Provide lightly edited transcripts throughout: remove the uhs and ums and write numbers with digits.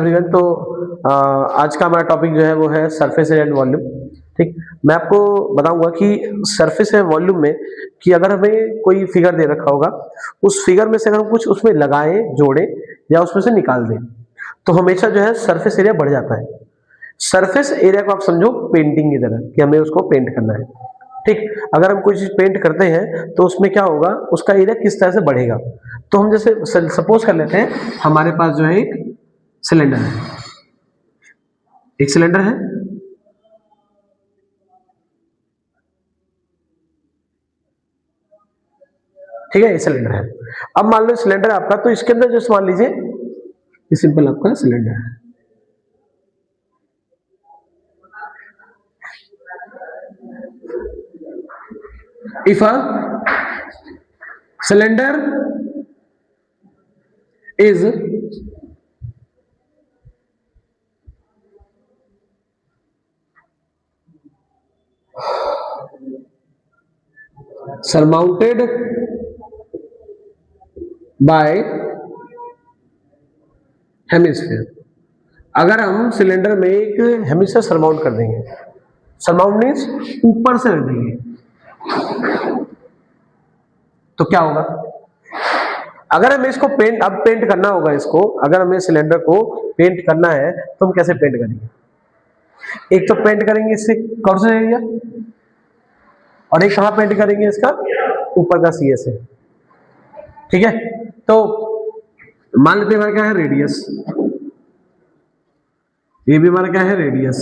Everyone, तो आज का हमारा टॉपिक जो है वो है सरफेस एरिया एंड वॉल्यूम। ठीक, मैं आपको बताऊंगा कि सरफेस एंड वॉल्यूम में कि अगर हमें कोई फिगर दे रखा होगा, उस फिगर में से अगर हम कुछ उसमें लगाएं, जोड़ें या उसमें से निकाल दें, तो हमेशा जो है सरफेस एरिया बढ़ जाता है। सरफेस एरिया को आप समझो पेंटिंग की तरह कि हमें उसको पेंट करना है। ठीक, अगर हम कोई चीज पेंट करते हैं तो उसमें क्या होगा, उसका एरिया किस तरह से बढ़ेगा। तो हम जैसे सपोज कर लेते हैं, हमारे पास जो है एक सिलेंडर है, एक सिलेंडर है, ठीक है, ये सिलेंडर है। अब मान लो सिलेंडर आपका, तो इसके अंदर जो मान लीजिए ये सिंपल आपका सिलेंडर है। If a cylinder is surmounted by hemisphere, अगर हम सिलेंडर में एक हेमिस्फीयर सरमाउंट कर देंगे, सरमाउंट मीन्स ऊपर से रख देंगे, तो क्या होगा। अगर हमें इसको पेंट करना होगा, इसको अगर हमें सिलेंडर को पेंट करना है तो हम कैसे पेंट करेंगे। एक तो पेंट करेंगे इससे कॉर्नर एरिया, और एक कहां पेंट करेंगे, इसका ऊपर का सीए से। ठीक है, तो मान लेते हैं हमारा क्या है रेडियस, ये भी हमारा क्या है रेडियस,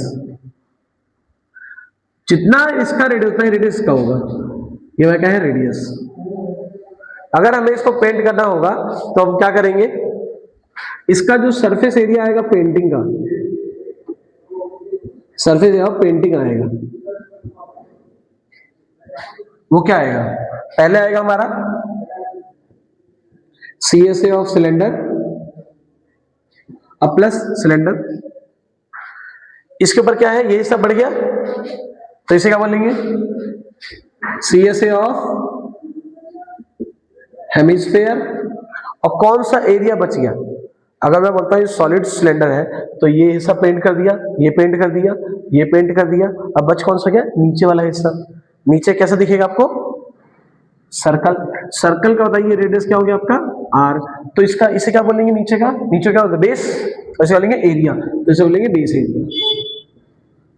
जितना इसका रेडियस उतना ही रेडियस का होगा, ये हमारा क्या है रेडियस। अगर हमें इसको पेंट करना होगा तो हम क्या करेंगे, इसका जो सरफेस एरिया आएगा पेंटिंग का, सरफेस एरिया पेंटिंग आएगा, वो क्या आएगा, पहले आएगा हमारा CSA ऑफ सिलेंडर अब प्लस सिलेंडर, इसके ऊपर क्या है, ये सब बढ़ गया, तो इसे क्या बोलेंगे, CSA ऑफ हेमिस्फीयर। और कौन सा एरिया बच गया, अगर मैं बोलता हूं ये सॉलिड सिलेंडर है तो ये हिस्सा पेंट कर दिया, ये पेंट कर दिया, ये पेंट कर दिया, अब बच कौन सा गया, नीचे वाला हिस्सा। नीचे कैसा दिखेगा आपको, सर्कल। सर्कल का बताइए रेडियस क्या हो गया आपका आर, तो इसका इसे क्या बोलेंगे, नीचे का, नीचे क्या होगा बेस, इसे बोलेंगे एरिया, तो इसे बोलेंगे बेस एरिया,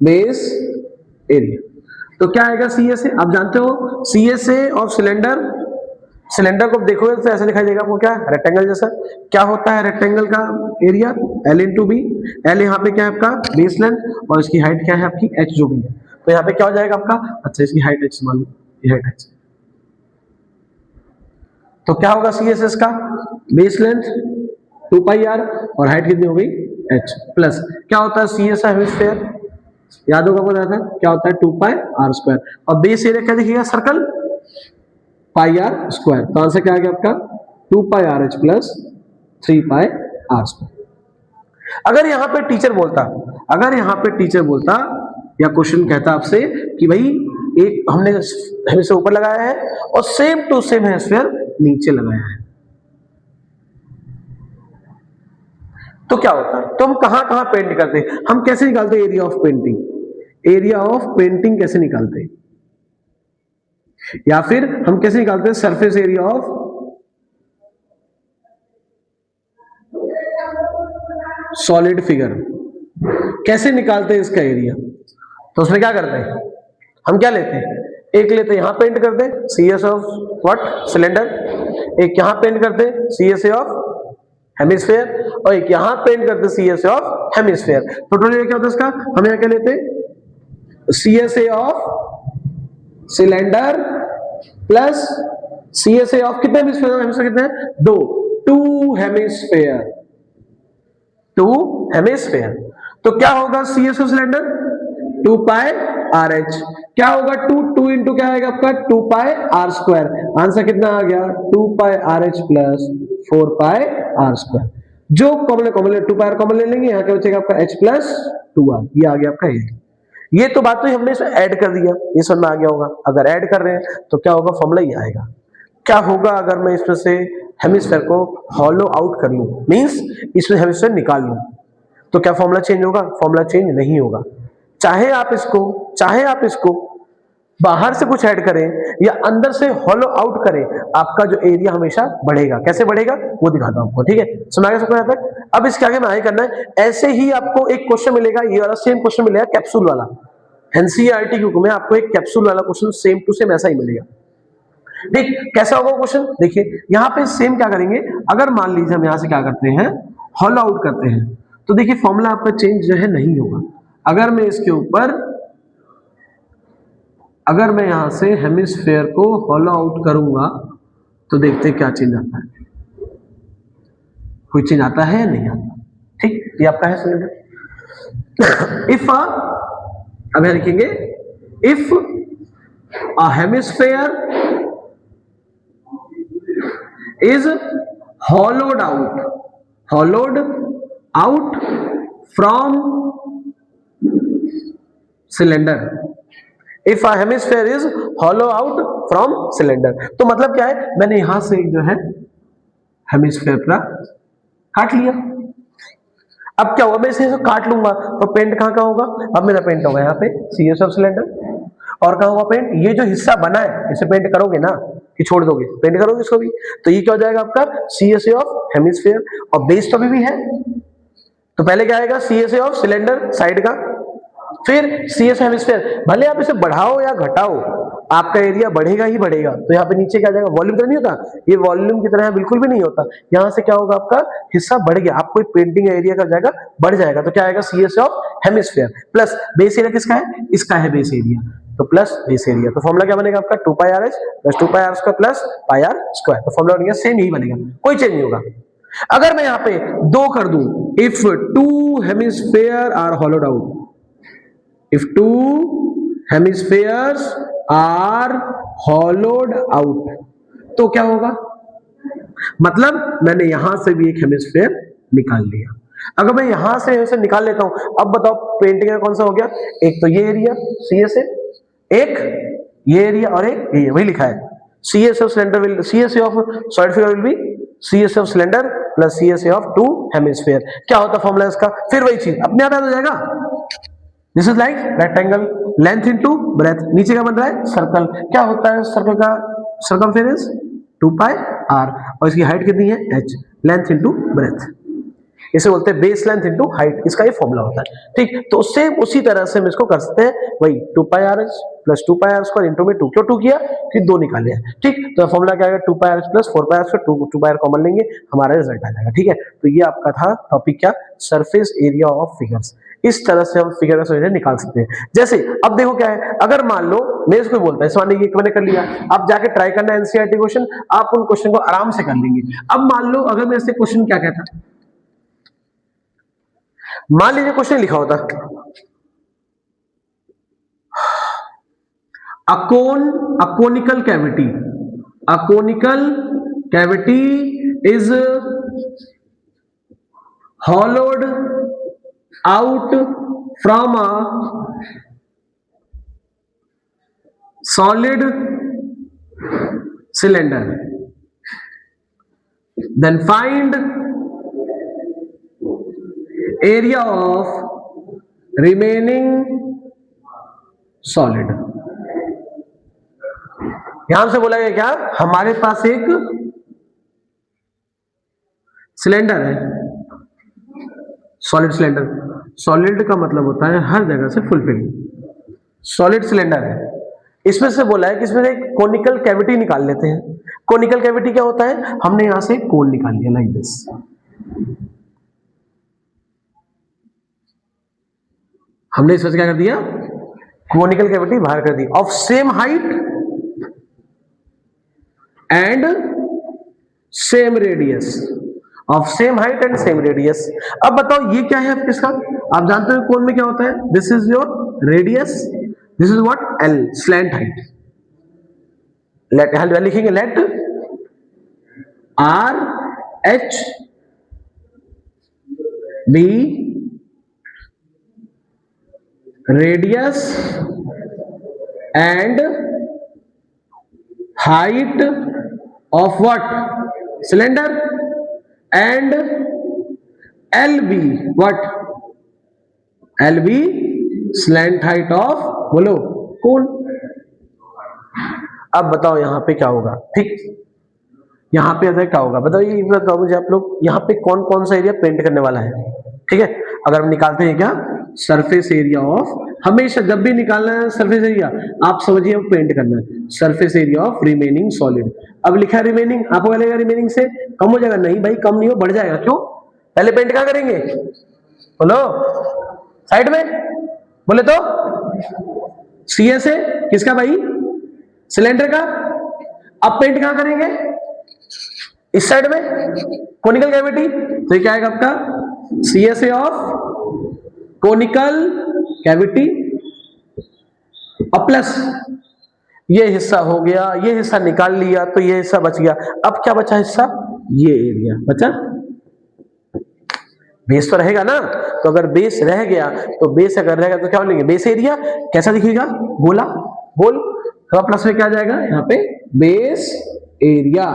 बेस एरिया। तो क्या आएगा CSA, आप जानते हो CSA ऑफ सिलेंडर, सिलेंडर को देखोगे तो ऐसा दिखाई देगा आपको, क्या रेक्टेंगल जैसा। क्या होता है रेक्टेंगल का area, L into B. L यहाँ पे क्या है आपका बेस लेंथ, और इसकी हाइट क्या है आपकी h जो भी है, तो यहाँ पे क्या हो जाएगा आपका, अच्छा इसकी हाइट h मान लो, ये हाइट h, तो क्या होगा CSS का, बेस लेंथ 2 पाई r और हाइट कितनी हो गई h, प्लस क्या होता है CS हेमिस्फीयर, याद होगा बताया था क्या होता है 2 पाई r स्क्वायर, और बेस एरिया क्या दिखेगा सर्कल पाई r स्क्वायर, तो आंसर क्या आ गया आपका 2 पाई RH प्लस 3 पाई r स्क्वायर। अगर यहाँ पे टीचर बोलता, अगर यहाँ पे टीचर बोलता या क्वेश्चन कहता आपसे कि भाई एक हमने हेमिस्फीयर ऊपर लगाया है और सेम टू सेम हेमिस्फीयर नीचे लगाया है, तो क्या होता है, तो हम कहां कहां पेंट करते हैं, हम कैसे निकालते हैं area of painting, area of painting कैसे निकालते हैं, या फिर हम कैसे निकालते हैं surface area of solid figure, कैसे निकालते हैं इसका एरिया। तो उसमें क्या करते हैं, हम क्या लेते हैं, एक लेते हैं यहां पेंट करते हैं CS ऑफ व्हाट सिलेंडर, एक यहां पेंट करते हैं CSA ऑफ हेमिस्फीयर, और एक यहां पेंट करते हैं CSA ऑफ हेमिस्फीयर। तो टोटल क्या होता है इसका, हम यहां क्या लेते हैं CSA of cylinder plus CSA of कितने हेमिस्फीयर, हेमिस्फीयर कितने हैं, 2 हेमिस्फीयर, 2 हेमिस्फीयर। तो क्या होगा CSA of cylinder 2 pi RH, क्या होगा 2 इंटू क्या आएगा आपका 2 पाई R स्क्वायर, आंसर कितना आ गया 2 पाई RH प्लस 4 पाई R स्क्वायर। जो कॉमन कॉमन 2 पाई कॉमन ले लेंगे, यहाँ क्या बचेगा आपका H प्लस 2R, ये आ गया आपका ये तो बात तो हमने इसमें ऐड कर दिया, ये समझ में आ गया होगा। अगर ऐड कर रहे हैं तो क्या होगा, फॉर्मूला ये आएगा। क्या होगा अगर मैं इसमें से हेमिस्फीयर को हॉलो आउट कर लूं, मींस इसमें हेमिस्फीयर निकाल लूं, तो क्या फॉर्मूला चेंज होगा? फॉर्मूला चेंज नहीं होगा। चाहे आप इसको बाहर से कुछ ऐड करें या अंदर से हॉलो आउट करें, आपका जो एरिया हमेशा बढ़ेगा। कैसे बढ़ेगा वो दिखाता हूं आपको, ठीक है? समझ आ गया सबको यहां तक? अब इसके आगे में आगे करना है। ऐसे ही आपको एक क्वेश्चन मिलेगा, ये वाला सेम क्वेश्चन मिलेगा कैप्सूल वाला। एनसीईआरटी की बुक में आपको एक कैप्सूल वाला क्वेश्चन सेम टू सेम ऐसा ही मिलेगा। ठीक, कैसा होगा क्वेश्चन? देखिए यहां पे सेम क्या करेंगे, अगर मान लीजिए हम यहां से क्या करते हैं, हॉलो आउट करते हैं, तो देखिए फॉर्मूला आपका चेंज जो है नहीं होगा। अगर मैं इसके ऊपर, अगर मैं यहां से हेमिस्फेयर को हॉलो आउट करूंगा तो देखते हैं क्या चेंज आता है। कोई चेंज आता है या नहीं आता? ठीक, ये आपका है सिलेंडर। इफ अब यहां लिखेंगे, if a hemisphere is hollowed out from cylinder, if a hemisphere is hollow out from cylinder, तो मतलब क्या है, मैंने यहां से जो है हेमिस्फेयर पूरा काट लिया। अब क्या होगा, मैं इसे काट लूंगा तो पेंट कहां का होगा? अब मेरा पेंट होगा यहाँ पे CS ऑफ सिलेंडर। और कहां होगा पेंट? ये जो हिस्सा बना है इसे पेंट करोगे ना कि छोड़ दोगे? पेंट करोगे इसको भी, तो ये क्या हो जाएगा आपका CSA ऑफ हेमिस्फेयर। और बेस तो अभी भी है, तो पहले क्या आएगा? CSA ऑफ सिलेंडर साइड का, फिर CS हेमिस्फेयर। भले आप इसे बढ़ाओ या घटाओ, आपका एरिया बढ़ेगा ही बढ़ेगा। तो यहाँ पे नीचे क्या जाएगा? वॉल्यूम तो नहीं होता, ये वॉल्यूम की तरह बिल्कुल भी नहीं होता। यहाँ से क्या होगा, आपका हिस्सा बढ़ गया, आपको पेंटिंग एरिया का जाएगा बढ़ जाएगा। तो क्या आएगा? CS of hemisphere plus base area किसका है? इसका है बेस एरिया, तो प्लस बेस एरिया। तो फॉर्मूला क्या बनेगा आपका? 2πRh plus 2πr² plus πr²। तो फॉर्मूला बनेगा सेम, यही बनेगा, कोई चेंज नहीं होगा। अगर मैं यहाँ पे 2 कर दूं, if 2 hemisphere are hollowed out, if two hemispheres are hollowed out, तो क्या होगा? मतलब मैंने यहां से भी एक हेमिस्फेयर निकाल लिया। अगर मैं यहां से निकाल लेता हूं, अब बताओ पेंटिंग में कौन सा हो गया? एक तो ये एरिया CSA, एक ये एरिया और एक ये, वही लिखा है CSA of cylinder will, CSA of solid figure will be CSA of cylinder plus CSA of 2 hemisphere. क्या होता फॉर्मूला इसका? फिर वही चीज अपने आप याद हो जाएगा। This is like rectangle, length into breadth. नीचे का बन रहा है सर्कल, क्या होता है सर्कल का सर्कमफेरेंस? 2πr, और इसकी हाइट कितनी है? h, length into breadth. इसे बोलते हैं बेस लेंथ इनटू हाइट, इसका ये फॉर्मूला होता है। ठीक, तो सेम उसी तरह से हम इसको कर सकते हैं, वही 2πRh प्लस 2πr² इंटू में 2, क्यों 2 किया? कि 2 निकाले हैं। ठीक, तो फॉर्मूला क्या आएगा? 2πRh plus 4πr², 2πr common लेंगे, हमारा रिजल्ट आ जाएगा। ठीक है, तो ये आपका था टॉपिक, क्या? Surface area of figures. इस तरह से हम फिगर का सॉल्यूशन निकाल सकते हैं। जैसे अब देखो क्या है, अगर मान लो मैं इसको बोलता है, मान लीजिए ये मैंने कर लिया, आप जाके ट्राई करना एनसीईआरटी क्वेश्चन, आप उन क्वेश्चन को आराम से कर लेंगे। अब मान लो अगर मैं इससे क्वेश्चन क्या कहता, मान लीजिए क्वेश्चन लिखा होता a conical cavity is hollowed out from a solid cylinder, then find area of remaining solid। यहां से बोला गया क्या? हमारे पास एक सिलेंडर है, सॉलिड सिलेंडर। सॉलिड का मतलब होता है हर जगह से फुलफिल। सॉलिड सिलेंडर है, इसमें से बोला है कि इसमें एक कोनिकल कैविटी निकाल लेते हैं। कोनिकल कैविटी क्या होता है? हमने यहां से कोन निकाल लिया लाइक दिस। हमने इसमें क्या कर दिया? कोनिकल कैविटी बाहर कर दी, of same height and same radius, of same height and same radius. अब बताओ ये क्या है किसका? आप जानते हो कोन में क्या होता है? This is your radius, this is what? L, slant height. Let यहां लिखेंगे, let RH B radius and height of what? Cylinder, and LB what? L B slant height of बोलो कोन। अब बताओ यहां पे क्या होगा, ठीक, यहां पे अगर क्या होगा बताओ, ये बताओ मुझे आप लोग, यहाँ पे कौन कौन सा एरिया पेंट करने वाला है, ठीक है। अगर हम निकालते हैं क्या, सरफेस एरिया ऑफ, हमेशा जब भी निकालना है सरफेस एरिया, आप समझिए अब पेंट करना है, surface area of remaining solid. अब लिखा है रिमेनिंग, आपको लगेगा रिमेनिंग से कम हो जाएगा, नहीं भाई कम नहीं हो, बढ़ जाएगा। क्यों, पहले पेंट क्या करेंगे बोलो, साइड में बोले तो सी एस है किसका भाई, सिलेंडर का। अब पेंट कहां करेंगे, इस साइड में कोनिकल कैविटी, तो ये क्या आएगा आपका C S A of conical cavity, और प्लस ये हिस्सा हो गया, ये हिस्सा निकाल लिया तो ये हिस्सा बच गया। अब क्या बचा हिस्सा, ये एरिया बचा, बेस तो रहेगा ना, तो अगर बेस रह गया तो बेस अगर रहेगा तो क्या बोलेंगे, बेस एरिया कैसा दिखेगा, गोला गोल, तो प्लस में क्या आ जाएगा यहाँ पे बेस एरिया।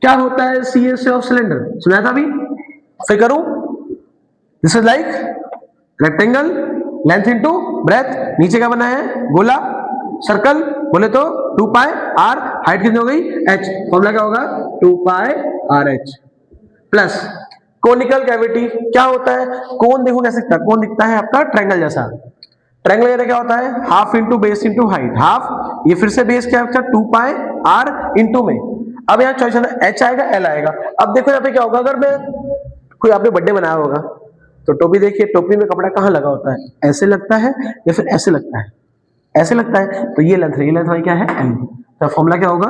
क्या होता है सी एस ऑफ सिलेंडर, सुना था अभी, फिर करूं, this is like rectangle length into breadth, नीचे क्या बना है गोला सर्कल, बोले तो 2 पाई आर, हाइट कितनी हो गई h, फॉर्मूला क्या होगा 2 pi r h, plus conical cavity क्या होता है, कोन देखो कैसे दिखता है, कोन दिखता है आपका ट्रायंगल जैसा, ट्रायंगल जैसा क्या होता है half into base into height, half ये फिर से बेस क्या है 2 पाई आर इंटू में, अब यहाँ चॉइस है एच आएगा एल आएगा। अब देखो यहाँ पे क्या होगा, अगर मैं कोई आपने बर्थडे बनाया होगा तो टोपी देखिए, टोपी में कपड़ा कहाँ लगा होता है, ऐसे लगता है या फिर ऐसे लगता है, ऐसे लगता है, तो ये लेंथ भाई क्या है एल, तो फॉर्मूला क्या होगा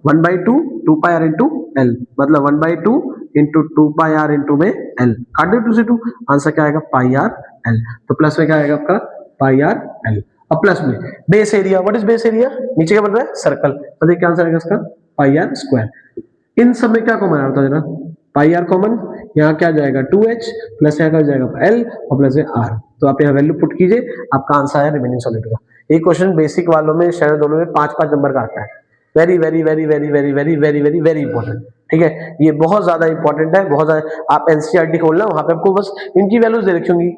1/2 2 पाई आर इंटू एल, मतलब 1/2 इंटू 2 पाई आर इंटू में एल, काट दे 2 से 2, आंसर क्या आएगा पाई आर एल, तो प्लस में क्या आएगा आपका पाई आर एल। अब प्लस में base area, what is base area, नीचे क्या बन रहा है सर्कल, तो देखिए क्या आंसर आएगा इसका पाई आर स्क्वायर। इन सब में क्या कॉमन आता है जरा, पाई आर कॉमन, यहाँ क्या जाएगा 2h प्लस यहाँ क्या जाएगा एल और प्लस आर, तो आप यहाँ वैल्यू पुट कीजिए, आपका आंसर है रिमेनिंग सॉलिड का। एक क्वेश्चन बेसिक वालों में शायद दोनों में 5-5 नंबर का आता है, very very very very very very very very very important, ठीक है, ये बहुत ज्यादा इंपॉर्टेंट है, बहुत ज्यादा। आप एनसीईआरटी खोलना, वहां पे आपको बस इनकी वैल्यूज दे रखी होंगी,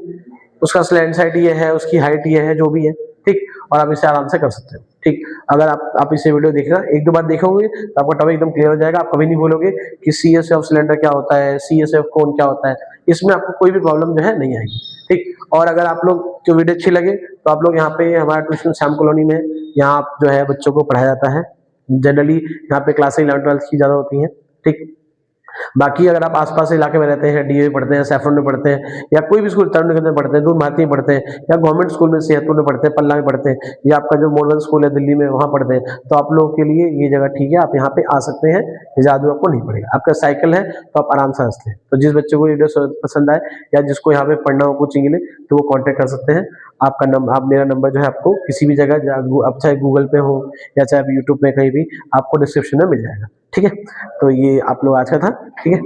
उसका स्लैंट साइड ये है, उसकी हाइट ये है, जो भी है, ठीक, और आप इसे आराम से कर सकते हो, ठीक। अगर आप इसे वीडियो देखना 1-2 बार देखोगे तो आपका टॉपिक एकदम क्लियर हो जाएगा, आप कभी नहीं भूलोगे कि सी एस एफ सिलेंडर क्या होता है, सी एस एफ कोन क्या होता है, इसमें आपको कोई भी प्रॉब्लम जो है नहीं आएगी, ठीक। और अगर आप लोग जो वीडियो अच्छी लगे तो आप लोग यहाँ पे हमारा ट्यूशन श्याम कॉलोनी में, यहाँ जो है बच्चों को पढ़ाया जाता है, जनरली यहाँ पे क्लासेस 11-12 की ज्यादा होती है, ठीक। बाकी अगर आप आसपास इलाके में रहते हैं, डीए पढ़ते हैं, सैफरन में पढ़ते हैं, या कोई भी स्कूल तरुण में पढ़ते हैं, दूर भारती में पढ़ते हैं, या गवर्नमेंट स्कूल में सेहतपुर में पढ़ते हैं, पल्ला में पढ़ते हैं, या आपका जो मॉडल स्कूल है दिल्ली में वहाँ पढ़ते हैं, तो आप लोगों के लिए ये जगह ठीक है, आप यहाँ पे आ सकते हैं, ज़्यादा आपको नहीं पड़ेगा, आपका साइकिल है तो आप आराम से आ सकते हैं। तो जिस बच्चे को वीडियो पसंद आए या जिसको यहाँ पे पढ़ना हो कोचिंग के लिए, तो वो कॉन्टेक्ट कर सकते हैं। आपका नंबर, आप मेरा नंबर जो है आपको किसी भी जगह, आप चाहे गूगल पे हो या चाहे आप यूट्यूब पे कहीं भी, आपको डिस्क्रिप्शन में मिल जाएगा, ठीक है। तो ये आप लोग आज का था, ठीक है।